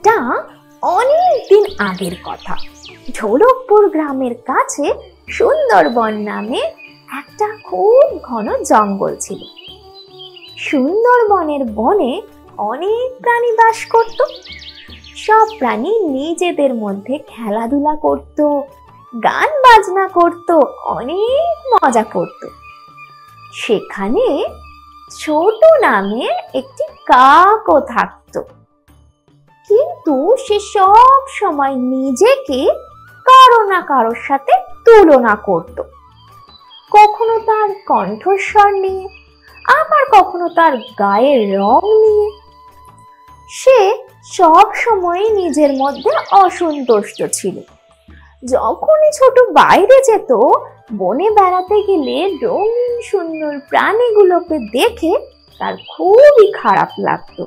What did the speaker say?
এটা অনেক দিন আগের কথা। ঢোলকপুর গ্রামের কাছে সুন্দরবন নামে একটা খুব ঘন জঙ্গল ছিল। সুন্দরবনের বনে অনেক প্রাণী বাস করত। সব প্রাণী নিজেদের মধ্যে খেলাধুলা করত, গান বাজনা করত, অনেক মজা করত। সেখানে ছোট নামে একটি কাকও থাকত, কিন্তু সে সব সময় নিজেকে কারো না কারোর সাথে তুলনা করত। কখনো তার কণ্ঠস্বর নিয়ে, আবার কখনো তার গায়ের রং নিয়ে। সে সব সময় নিজের মধ্যে অসন্তুষ্ট ছিল। যখনই ছোট বাইরে যেত, বনে বেড়াতে গেলে রঙিন সুন্দর প্রাণীগুলোকে দেখে তার খুবই খারাপ লাগতো।